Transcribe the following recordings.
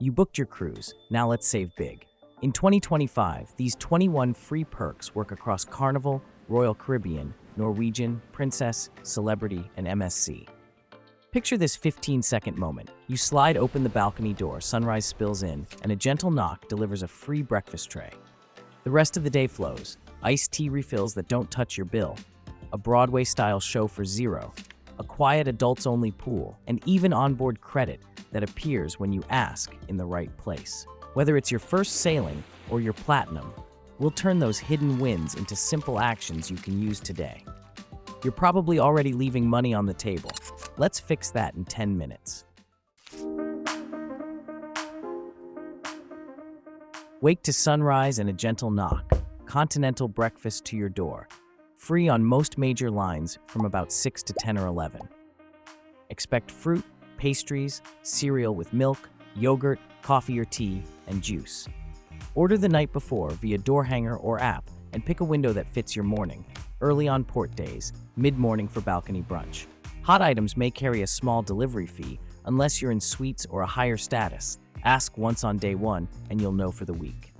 You booked your cruise, now let's save big. In 2025, these 21 free perks work across Carnival, Royal Caribbean, Norwegian, Princess, Celebrity, and MSC. Picture this 15-second moment. You slide open the balcony door, sunrise spills in, and a gentle knock delivers a free breakfast tray. The rest of the day flows. Iced tea refills that don't touch your bill, a Broadway-style show for $0, a quiet adults-only pool, and even onboard credit that appears when you ask in the right place. Whether it's your first sailing or your platinum, we'll turn those hidden wins into simple actions you can use today. You're probably already leaving money on the table. Let's fix that in 10 minutes. Wake to sunrise and a gentle knock. Continental breakfast to your door. Free on most major lines from about 6 to 10 or 11. Expect fruit, pastries, cereal with milk, yogurt, coffee or tea, and juice. Order the night before via door hanger or app and pick a window that fits your morning. Early on port days, mid-morning for balcony brunch. Hot items may carry a small delivery fee unless you're in suites or a higher status. Ask once on day one and you'll know for the week.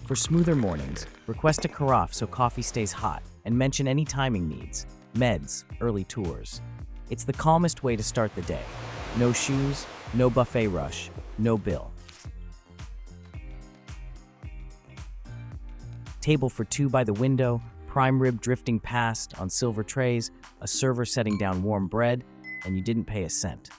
For smoother mornings, request a carafe so coffee stays hot and mention any timing needs, meds, early tours. It's the calmest way to start the day. No shoes, no buffet rush, no bill. Table for two by the window, prime rib drifting past on silver trays, a server setting down warm bread, and you didn't pay a cent.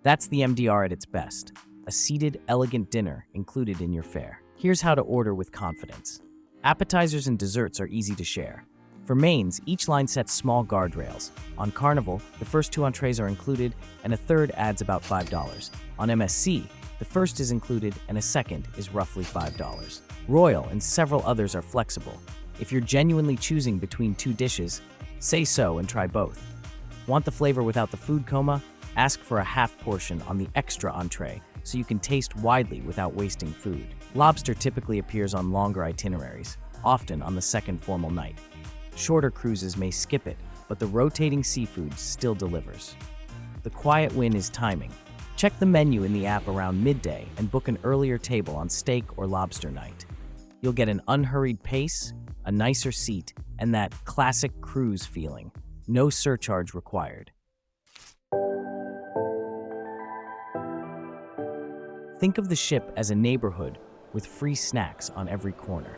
That's the MDR at its best. A seated, elegant dinner included in your fare. Here's how to order with confidence. Appetizers and desserts are easy to share. For mains, each line sets small guardrails. On Carnival, the first two entrees are included, and a third adds about $5. On MSC, the first is included and a second is roughly $5. Royal and several others are flexible. If you're genuinely choosing between two dishes, say so and try both. Want the flavor without the food coma? Ask for a half portion on the extra entree so you can taste widely without wasting food. Lobster typically appears on longer itineraries, often on the second formal night. Shorter cruises may skip it, but the rotating seafood still delivers. The quiet win is timing. Check the menu in the app around midday and book an earlier table on steak or lobster night. You'll get an unhurried pace, a nicer seat, and that classic cruise feeling. No surcharge required. Think of the ship as a neighborhood with free snacks on every corner.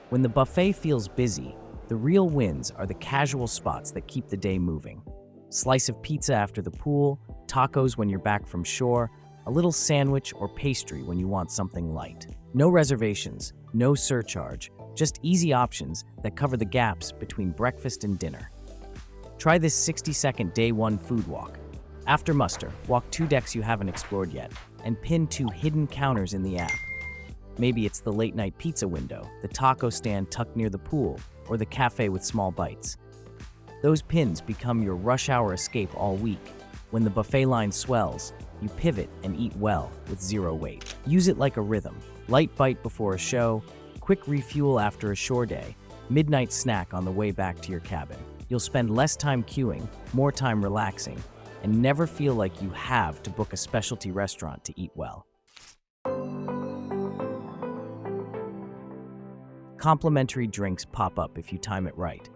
When the buffet feels busy, the real wins are the casual spots that keep the day moving. Slice of pizza after the pool, tacos when you're back from shore, a little sandwich or pastry when you want something light. No reservations, no surcharge, just easy options that cover the gaps between breakfast and dinner. Try this 60-second day one food walk. After muster, walk 2 decks you haven't explored yet and pin 2 hidden counters in the app. Maybe it's the late-night pizza window, the taco stand tucked near the pool, or the cafe with small bites. Those pins become your rush hour escape all week. When the buffet line swells, you pivot and eat well with zero wait. Use it like a rhythm. Light bite before a show, quick refuel after a shore day, midnight snack on the way back to your cabin. You'll spend less time queuing, more time relaxing, and never feel like you have to book a specialty restaurant to eat well. Complimentary drinks pop up if you time it right.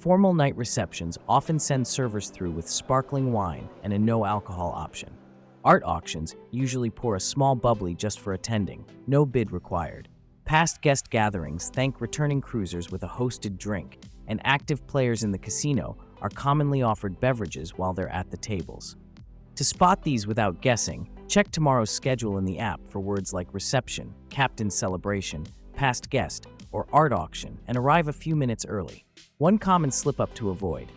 Formal night receptions often send servers through with sparkling wine and a no-alcohol option. Art auctions usually pour a small bubbly just for attending, no bid required. Past guest gatherings thank returning cruisers with a hosted drink, and active players in the casino are commonly offered beverages while they're at the tables. To spot these without guessing, check tomorrow's schedule in the app for words like reception, captain's celebration, past guest, or art auction, and arrive a few minutes early. One common slip-up to avoid: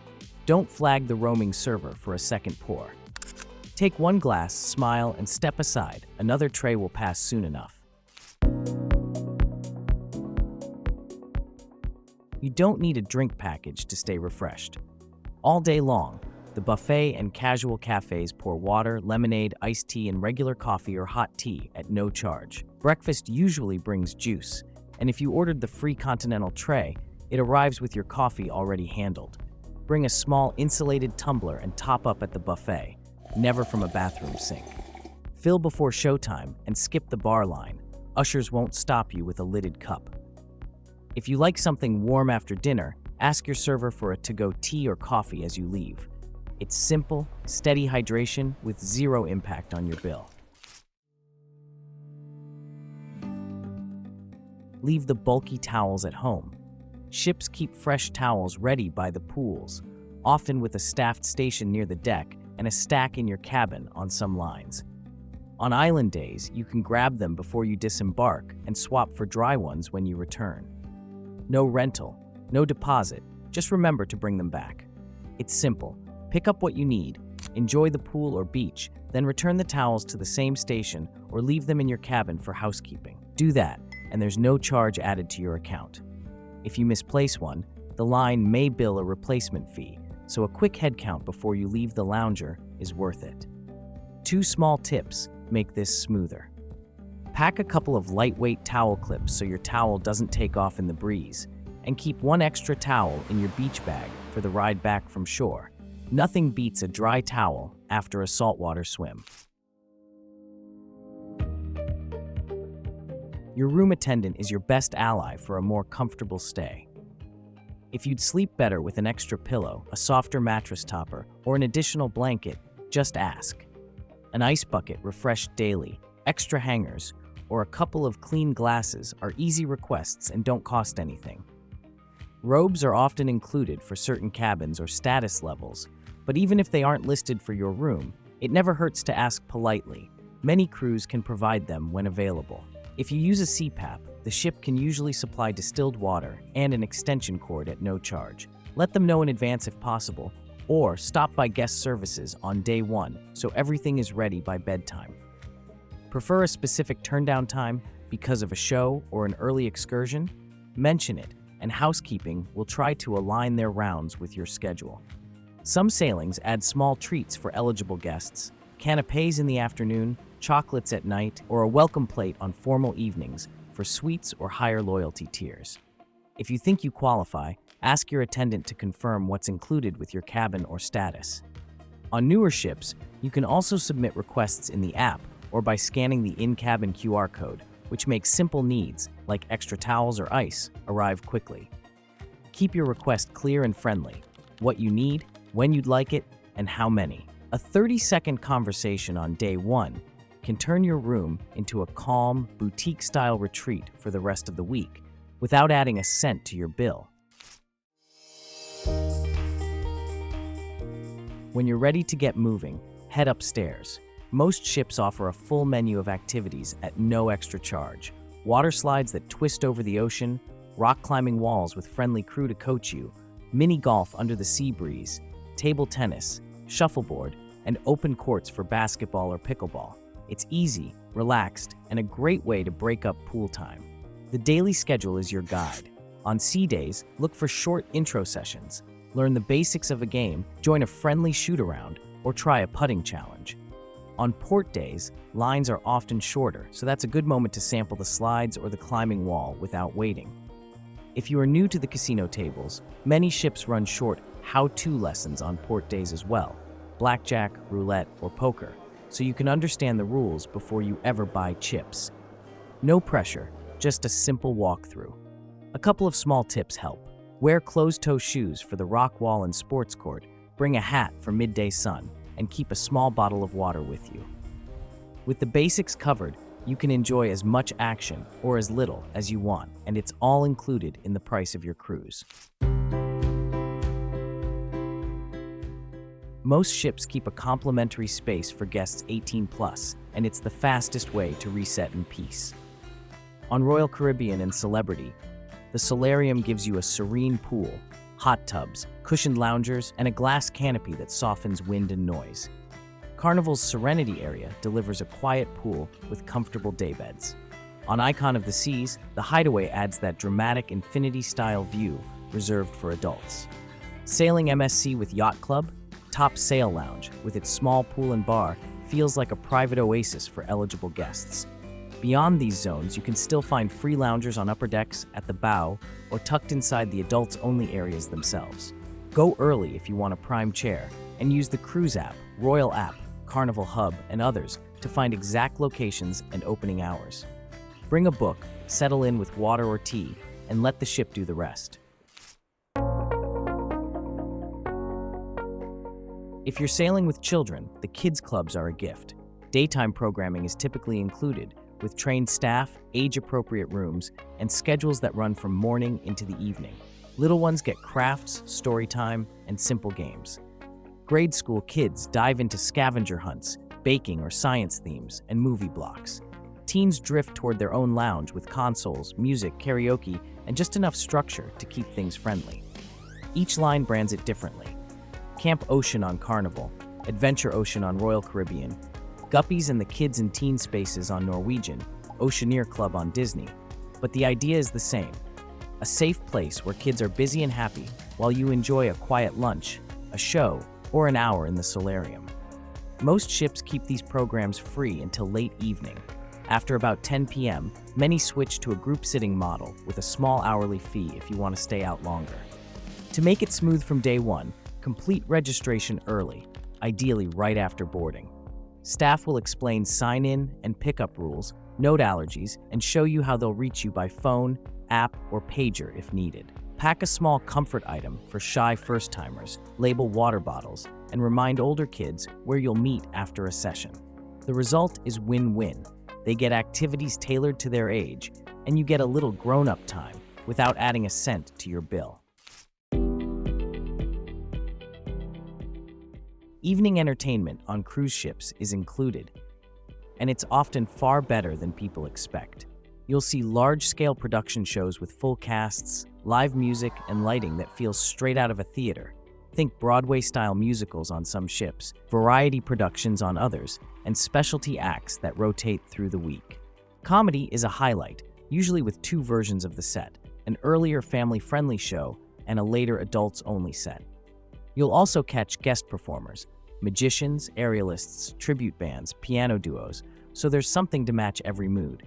don't flag the roaming server for a second pour. Take one glass, smile, and step aside. Another tray will pass soon enough. You don't need a drink package to stay refreshed. All day long, the buffet and casual cafes pour water, lemonade, iced tea, and regular coffee or hot tea at no charge. Breakfast usually brings juice, and if you ordered the free continental tray, it arrives with your coffee already handled. Bring a small insulated tumbler and top up at the buffet, never from a bathroom sink. Fill before showtime and skip the bar line. Ushers won't stop you with a lidded cup. If you like something warm after dinner, ask your server for a to-go tea or coffee as you leave. It's simple, steady hydration with zero impact on your bill. Leave the bulky towels at home. Ships keep fresh towels ready by the pools, often with a staffed station near the deck and a stack in your cabin on some lines. On island days, you can grab them before you disembark and swap for dry ones when you return. No rental, no deposit, just remember to bring them back. It's simple. Pick up what you need, enjoy the pool or beach, then return the towels to the same station or leave them in your cabin for housekeeping. Do that, and there's no charge added to your account. If you misplace one, the line may bill a replacement fee, so a quick head count before you leave the lounger is worth it. 2 small tips make this smoother. Pack a couple of lightweight towel clips so your towel doesn't take off in the breeze, and keep 1 extra towel in your beach bag for the ride back from shore. Nothing beats a dry towel after a saltwater swim. Your room attendant is your best ally for a more comfortable stay. If you'd sleep better with an extra pillow, a softer mattress topper, or an additional blanket, just ask. An ice bucket refreshed daily, extra hangers, or a couple of clean glasses are easy requests and don't cost anything. Robes are often included for certain cabins or status levels, but even if they aren't listed for your room, it never hurts to ask politely. Many crews can provide them when available. If you use a CPAP, the ship can usually supply distilled water and an extension cord at no charge. Let them know in advance if possible, or stop by guest services on day 1 so everything is ready by bedtime. Prefer a specific turndown time because of a show or an early excursion? Mention it, and housekeeping will try to align their rounds with your schedule. Some sailings add small treats for eligible guests, canapés in the afternoon, chocolates at night, or a welcome plate on formal evenings for suites or higher loyalty tiers. If you think you qualify, ask your attendant to confirm what's included with your cabin or status. On newer ships, you can also submit requests in the app or by scanning the in-cabin QR code, which makes simple needs, like extra towels or ice, arrive quickly. Keep your request clear and friendly. What you need, when you'd like it, and how many. A 30-second conversation on day 1 can turn your room into a calm, boutique-style retreat for the rest of the week, without adding a cent to your bill. When you're ready to get moving, head upstairs. Most ships offer a full menu of activities at no extra charge. Water slides that twist over the ocean, rock climbing walls with friendly crew to coach you, mini golf under the sea breeze, table tennis, shuffleboard, and open courts for basketball or pickleball. It's easy, relaxed, and a great way to break up pool time. The daily schedule is your guide. On sea days, look for short intro sessions. Learn the basics of a game, join a friendly shoot-around, or try a putting challenge. On port days, lines are often shorter, so that's a good moment to sample the slides or the climbing wall without waiting. If you are new to the casino tables, many ships run short how-to lessons on port days as well, blackjack, roulette, or poker, so you can understand the rules before you ever buy chips. No pressure, just a simple walkthrough. A couple of small tips help. Wear closed-toe shoes for the rock wall and sports court, bring a hat for midday sun, and keep a small bottle of water with you. With the basics covered, you can enjoy as much action or as little as you want, and it's all included in the price of your cruise. Most ships keep a complimentary space for guests 18+, and it's the fastest way to reset in peace. On Royal Caribbean and Celebrity, the solarium gives you a serene pool, hot tubs, cushioned loungers, and a glass canopy that softens wind and noise. Carnival's Serenity area delivers a quiet pool with comfortable daybeds. On Icon of the Seas, the Hideaway adds that dramatic infinity-style view reserved for adults. Sailing MSC with Yacht Club, Top Sail Lounge, with its small pool and bar, feels like a private oasis for eligible guests. Beyond these zones, you can still find free loungers on upper decks, at the bow, or tucked inside the adults-only areas themselves. Go early if you want a prime chair, and use the cruise app, Royal app, Carnival Hub, and others to find exact locations and opening hours. Bring a book, settle in with water or tea, and let the ship do the rest. If you're sailing with children, the kids' clubs are a gift. Daytime programming is typically included, with trained staff, age-appropriate rooms, and schedules that run from morning into the evening. Little ones get crafts, story time, and simple games. Grade school kids dive into scavenger hunts, baking or science themes, and movie blocks. Teens drift toward their own lounge with consoles, music, karaoke, and just enough structure to keep things friendly. Each line brands it differently. Camp Ocean on Carnival, Adventure Ocean on Royal Caribbean, Guppies and the Kids and Teen Spaces on Norwegian, Oceaneer Club on Disney. But the idea is the same. A safe place where kids are busy and happy while you enjoy a quiet lunch, a show, or an hour in the solarium. Most ships keep these programs free until late evening. After about 10 p.m., many switch to a group sitting model with a small hourly fee if you want to stay out longer. To make it smooth from day one, complete registration early, ideally right after boarding. Staff will explain sign-in and pickup rules, note allergies, and show you how they'll reach you by phone, app, or pager if needed. Pack a small comfort item for shy first-timers, label water bottles, and remind older kids where you'll meet after a session. The result is win-win. They get activities tailored to their age, and you get a little grown-up time without adding a cent to your bill. Evening entertainment on cruise ships is included, and it's often far better than people expect. You'll see large-scale production shows with full casts, live music, and lighting that feels straight out of a theater. Think Broadway-style musicals on some ships, variety productions on others, and specialty acts that rotate through the week. Comedy is a highlight, usually with two versions of the set, an earlier family-friendly show and a later adults-only set. You'll also catch guest performers, magicians, aerialists, tribute bands, piano duos, so there's something to match every mood.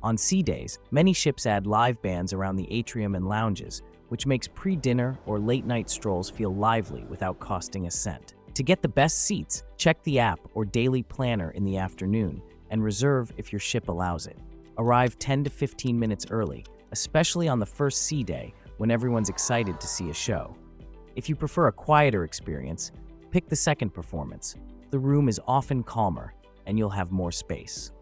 On sea days, many ships add live bands around the atrium and lounges, which makes pre-dinner or late-night strolls feel lively without costing a cent. To get the best seats, check the app or daily planner in the afternoon and reserve if your ship allows it. Arrive 10 to 15 minutes early, especially on the first sea day when everyone's excited to see a show. If you prefer a quieter experience, pick the second performance. The room is often calmer, and you'll have more space.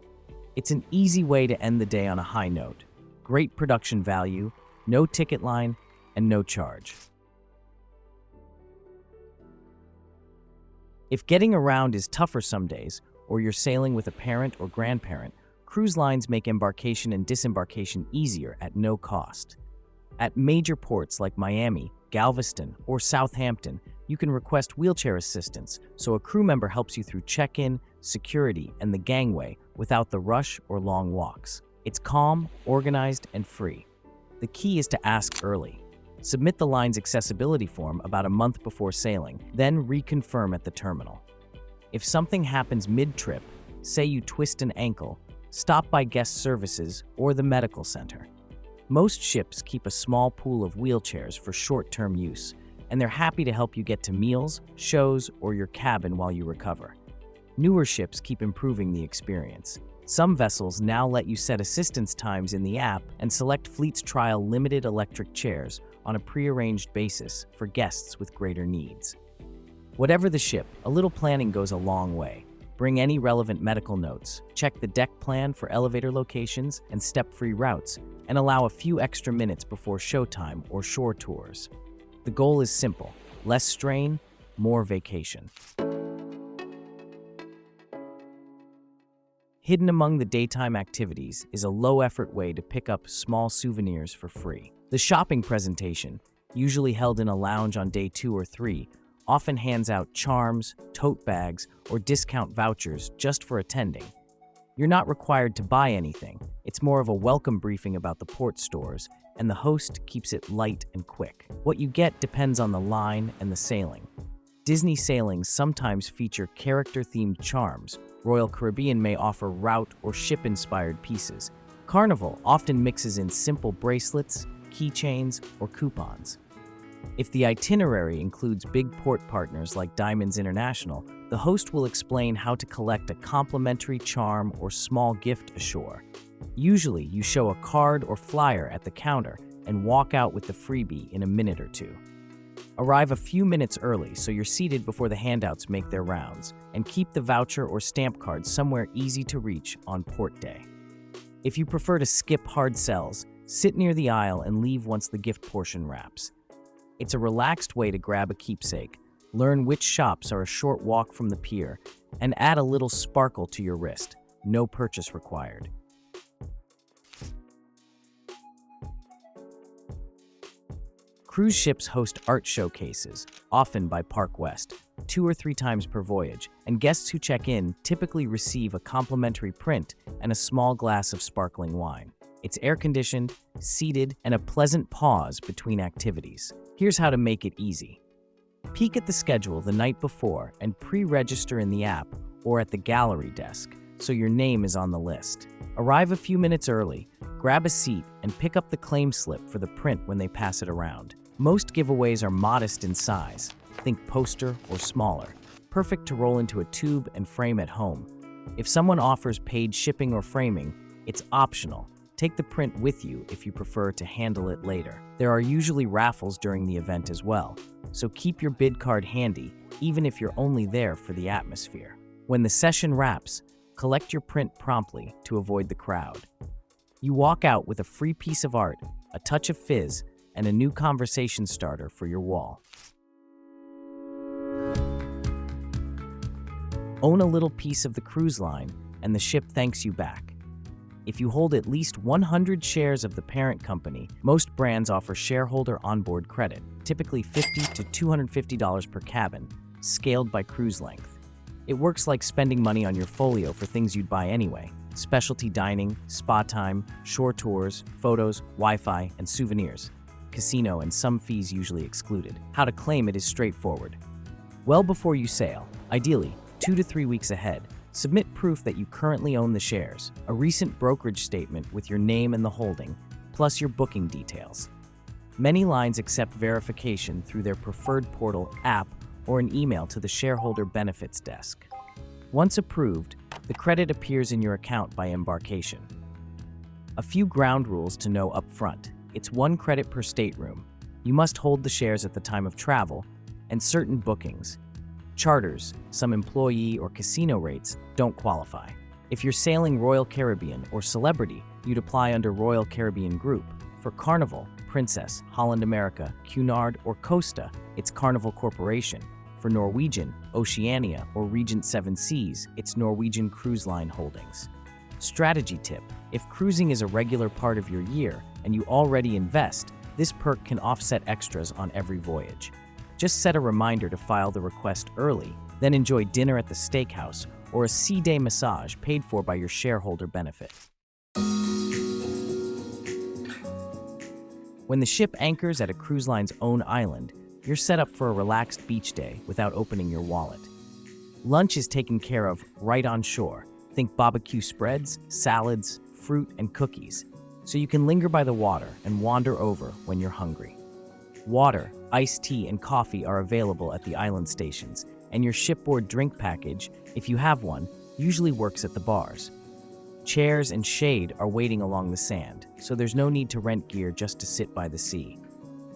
It's an easy way to end the day on a high note. Great production value, no ticket line, and no charge. If getting around is tougher some days, or you're sailing with a parent or grandparent, cruise lines make embarkation and disembarkation easier at no cost. At major ports like Miami, Galveston, or Southampton, you can request wheelchair assistance so a crew member helps you through check-in, security, and the gangway without the rush or long walks. It's calm, organized, and free. The key is to ask early. Submit the line's accessibility form about a month before sailing, then reconfirm at the terminal. If something happens mid-trip, say you twist an ankle, stop by guest services or the medical center. Most ships keep a small pool of wheelchairs for short-term use, and they're happy to help you get to meals, shows, or your cabin while you recover. Newer ships keep improving the experience. Some vessels now let you set assistance times in the app and select fleets trial limited electric chairs on a prearranged basis for guests with greater needs. Whatever the ship, a little planning goes a long way. Bring any relevant medical notes, check the deck plan for elevator locations and step-free routes, and allow a few extra minutes before showtime or shore tours. The goal is simple: less strain, more vacation. Hidden among the daytime activities is a low-effort way to pick up small souvenirs for free. The shopping presentation, usually held in a lounge on day 2 or 3, often hands out charms, tote bags, or discount vouchers just for attending. You're not required to buy anything. It's more of a welcome briefing about the port stores, and the host keeps it light and quick. What you get depends on the line and the sailing. Disney sailings sometimes feature character-themed charms. Royal Caribbean may offer route or ship-inspired pieces. Carnival often mixes in simple bracelets, keychains, or coupons. If the itinerary includes big port partners like Diamonds International, The host will explain how to collect a complimentary charm or small gift ashore. Usually, you show a card or flyer at the counter and walk out with the freebie in a minute or two. Arrive a few minutes early so you're seated before the handouts make their rounds, and keep the voucher or stamp card somewhere easy to reach on port day. If you prefer to skip hard sells, sit near the aisle and leave once the gift portion wraps. It's a relaxed way to grab a keepsake, learn which shops are a short walk from the pier, and add a little sparkle to your wrist. No purchase required. Cruise ships host art showcases, often by Park West, 2 or 3 times per voyage, and guests who check in typically receive a complimentary print and a small glass of sparkling wine. It's air-conditioned, seated, and a pleasant pause between activities. Here's how to make it easy. Peek at the schedule the night before and pre-register in the app or at the gallery desk so your name is on the list. Arrive a few minutes early, grab a seat, and pick up the claim slip for the print when they pass it around. Most giveaways are modest in size, think poster or smaller, perfect to roll into a tube and frame at home. If someone offers paid shipping or framing, it's optional. Take the print with you if you prefer to handle it later. There are usually raffles during the event as well, so keep your bid card handy, even if you're only there for the atmosphere. When the session wraps, collect your print promptly to avoid the crowd. You walk out with a free piece of art, a touch of fizz, and a new conversation starter for your wall. Own a little piece of the cruise line, and the ship thanks you back. If you hold at least 100 shares of the parent company, most brands offer shareholder onboard credit, typically $50 to $250 per cabin, scaled by cruise length. It works like spending money on your folio for things you'd buy anyway: specialty dining, spa time, shore tours, photos, Wi-Fi, and souvenirs. Casino and some fees usually excluded. How to claim it is straightforward. Well before you sail, ideally 2 to 3 weeks ahead, submit proof that you currently own the shares, a recent brokerage statement with your name and the holding, plus your booking details. Many lines accept verification through their preferred portal, app, or an email to the shareholder benefits desk. Once approved, the credit appears in your account by embarkation. A few ground rules to know up front. It's 1 credit per stateroom. You must hold the shares at the time of travel, and certain bookings. Charters, some employee or casino rates, don't qualify. If you're sailing Royal Caribbean or Celebrity, you'd apply under Royal Caribbean Group. For Carnival, Princess, Holland America, Cunard, or Costa, it's Carnival Corporation. For Norwegian, Oceania, or Regent Seven Seas, it's Norwegian Cruise Line Holdings. Strategy tip: if cruising is a regular part of your year and you already invest, this perk can offset extras on every voyage. Just set a reminder to file the request early, then enjoy dinner at the steakhouse or a sea day massage paid for by your shareholder benefit. When the ship anchors at a cruise line's own island, you're set up for a relaxed beach day without opening your wallet. Lunch is taken care of right on shore. Think barbecue spreads, salads, fruit, and cookies, so you can linger by the water and wander over when you're hungry. Water, iced tea, and coffee are available at the island stations, and your shipboard drink package, if you have one, usually works at the bars. Chairs and shade are waiting along the sand, so there's no need to rent gear just to sit by the sea.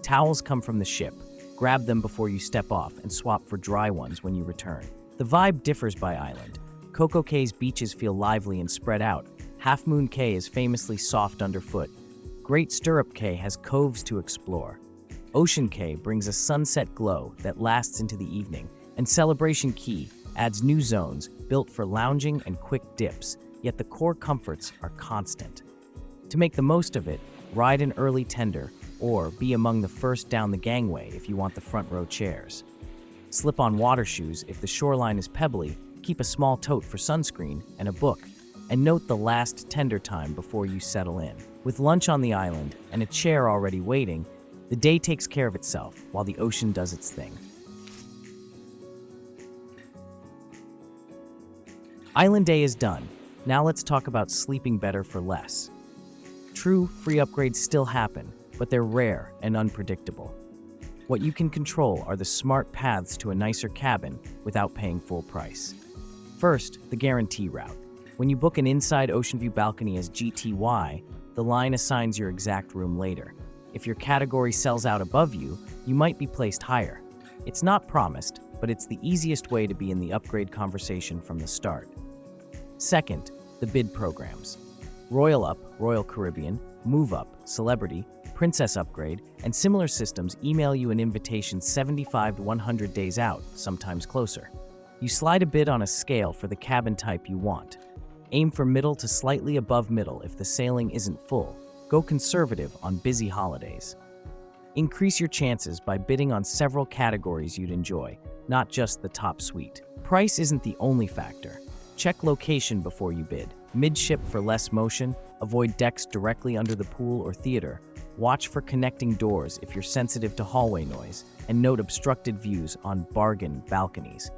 Towels come from the ship. Grab them before you step off and swap for dry ones when you return. The vibe differs by island. Coco Cay's beaches feel lively and spread out. Half Moon Cay is famously soft underfoot. Great Stirrup Cay has coves to explore. Ocean Cay brings a sunset glow that lasts into the evening, and Celebration Key adds new zones built for lounging and quick dips, yet the core comforts are constant. To make the most of it, ride an early tender or be among the first down the gangway if you want the front row chairs. Slip on water shoes if the shoreline is pebbly, keep a small tote for sunscreen and a book, and note the last tender time before you settle in. With lunch on the island and a chair already waiting, the day takes care of itself while the ocean does its thing. Island day is done. Now let's talk about sleeping better for less. True, free upgrades still happen, but they're rare and unpredictable. What you can control are the smart paths to a nicer cabin without paying full price. First, the guarantee route. When you book an inside ocean view balcony as GTY, the line assigns your exact room later. If your category sells out above you, you might be placed higher. It's not promised, but it's the easiest way to be in the upgrade conversation from the start. Second, the bid programs. Royal Up, Royal Caribbean, Move Up, Celebrity, Princess Upgrade, and similar systems email you an invitation 75 to 100 days out, sometimes closer. You slide a bid on a scale for the cabin type you want. Aim for middle to slightly above middle if the sailing isn't full. Go conservative on busy holidays. Increase your chances by bidding on several categories you'd enjoy, not just the top suite. Price isn't the only factor. Check location before you bid. Midship for less motion, avoid decks directly under the pool or theater. Watch for connecting doors if you're sensitive to hallway noise, and note obstructed views on bargain balconies.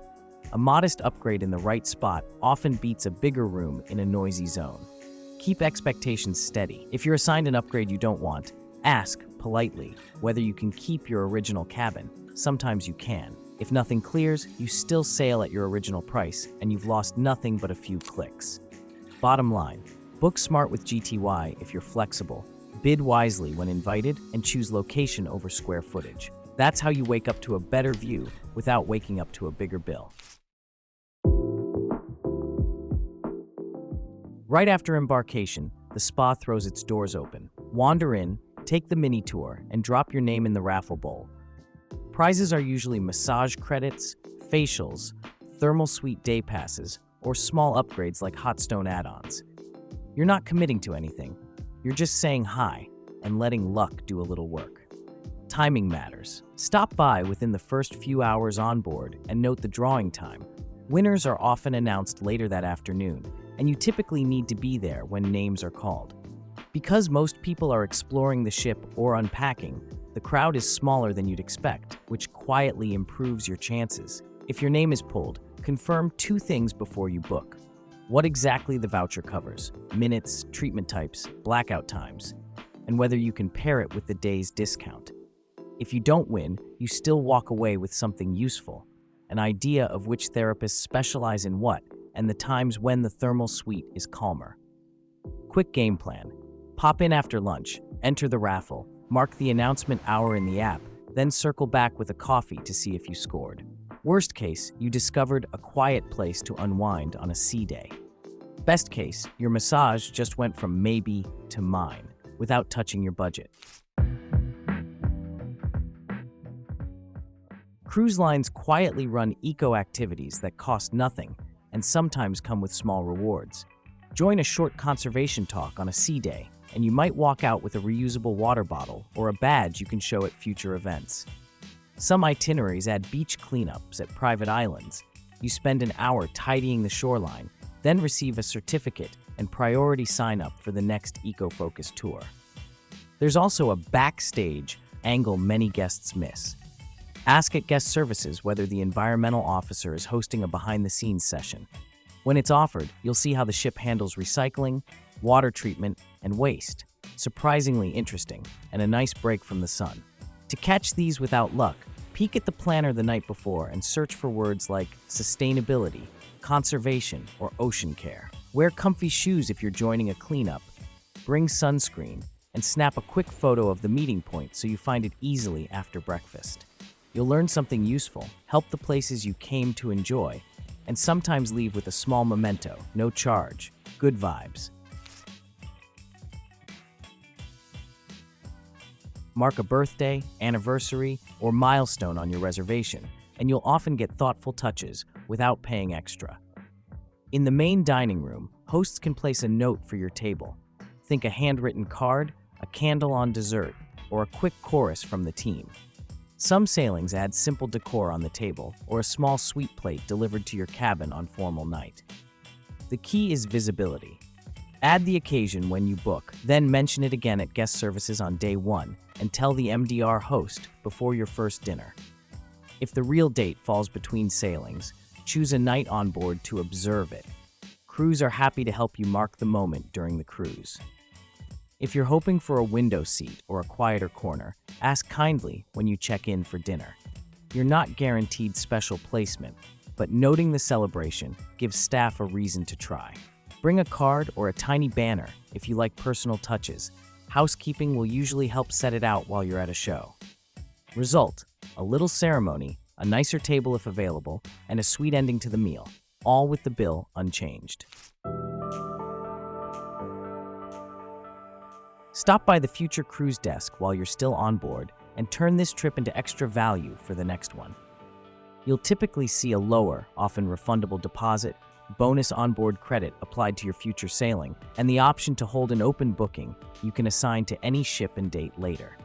A modest upgrade in the right spot often beats a bigger room in a noisy zone. Keep expectations steady. If you're assigned an upgrade you don't want, ask politely whether you can keep your original cabin. Sometimes you can. If nothing clears, you still sail at your original price, and you've lost nothing but a few clicks. Bottom line, book smart with GTY if you're flexible, bid wisely when invited, and choose location over square footage. That's how you wake up to a better view without waking up to a bigger bill. Right after embarkation, the spa throws its doors open. Wander in, take the mini tour, and drop your name in the raffle bowl. Prizes are usually massage credits, facials, thermal suite day passes, or small upgrades like hot stone add-ons. You're not committing to anything. You're just saying hi and letting luck do a little work. Timing matters. Stop by within the first few hours on board and note the drawing time. Winners are often announced later that afternoon, and you typically need to be there when names are called. Because most people are exploring the ship or unpacking, the crowd is smaller than you'd expect, which quietly improves your chances. If your name is pulled, confirm 2 things before you book. What exactly the voucher covers, minutes, treatment types, blackout times, and whether you can pair it with the day's discount. If you don't win, you still walk away with something useful, an idea of which therapists specialize in what, and the times when the thermal suite is calmer. Quick game plan. Pop in after lunch, enter the raffle, mark the announcement hour in the app, then circle back with a coffee to see if you scored. Worst case, you discovered a quiet place to unwind on a sea day. Best case, your massage just went from maybe to mine, without touching your budget. Cruise lines quietly run eco-activities that cost nothing and sometimes come with small rewards. Join a short conservation talk on a sea day, and you might walk out with a reusable water bottle or a badge you can show at future events. Some itineraries add beach cleanups at private islands. You spend an hour tidying the shoreline, then receive a certificate and priority sign-up for the next eco-focused tour. There's also a backstage angle many guests miss. Ask at guest services whether the environmental officer is hosting a behind-the-scenes session. When it's offered, you'll see how the ship handles recycling, water treatment, and waste. Surprisingly interesting, and a nice break from the sun. To catch these without luck, peek at the planner the night before and search for words like sustainability, conservation, or ocean care. Wear comfy shoes if you're joining a cleanup. Bring sunscreen, and snap a quick photo of the meeting point so you find it easily after breakfast. You'll learn something useful, help the places you came to enjoy, and sometimes leave with a small memento, no charge, good vibes. Mark a birthday, anniversary, or milestone on your reservation, and you'll often get thoughtful touches without paying extra. In the main dining room, hosts can place a note for your table. Think a handwritten card, a candle on dessert, or a quick chorus from the team. Some sailings add simple decor on the table or a small sweet plate delivered to your cabin on formal night. The key is visibility. Add the occasion when you book, then mention it again at guest services on day 1 and tell the MDR host before your first dinner. If the real date falls between sailings, choose a night on board to observe it. Crews are happy to help you mark the moment during the cruise. If you're hoping for a window seat or a quieter corner, Ask kindly when you check in for dinner. You're not guaranteed special placement, but noting the celebration gives staff a reason to try. Bring a card or a tiny banner if you like personal touches. Housekeeping will usually help set it out while you're at a show. Result: a little ceremony, a nicer table if available, and a sweet ending to the meal, all with the bill unchanged. Stop by the future cruise desk while you're still on board and turn this trip into extra value for the next one. You'll typically see a lower, often refundable deposit, bonus onboard credit applied to your future sailing, and the option to hold an open booking you can assign to any ship and date later.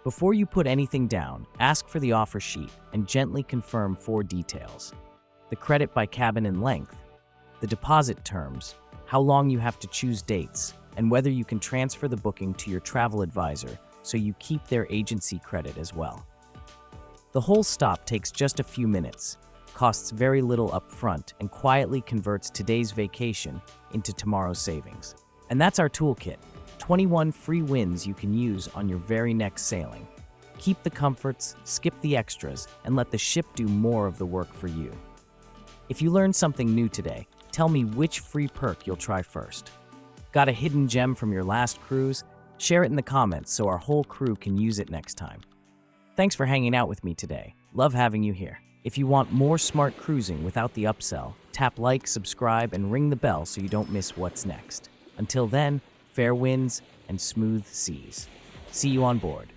Before you put anything down, ask for the offer sheet and gently confirm 4 details: the credit by cabin and length, the deposit terms, how long you have to choose dates, and whether you can transfer the booking to your travel advisor so you keep their agency credit as well. The whole stop takes just a few minutes, costs very little upfront, and quietly converts today's vacation into tomorrow's savings. And that's our toolkit: 21 free wins you can use on your very next sailing. Keep the comforts, skip the extras, and let the ship do more of the work for you. If you learned something new today, tell me which free perk you'll try first. Got a hidden gem from your last cruise? Share it in the comments so our whole crew can use it next time. Thanks for hanging out with me today. Love having you here. If you want more smart cruising without the upsell, tap like, subscribe, and ring the bell so you don't miss what's next. Until then, fair winds and smooth seas. See you on board.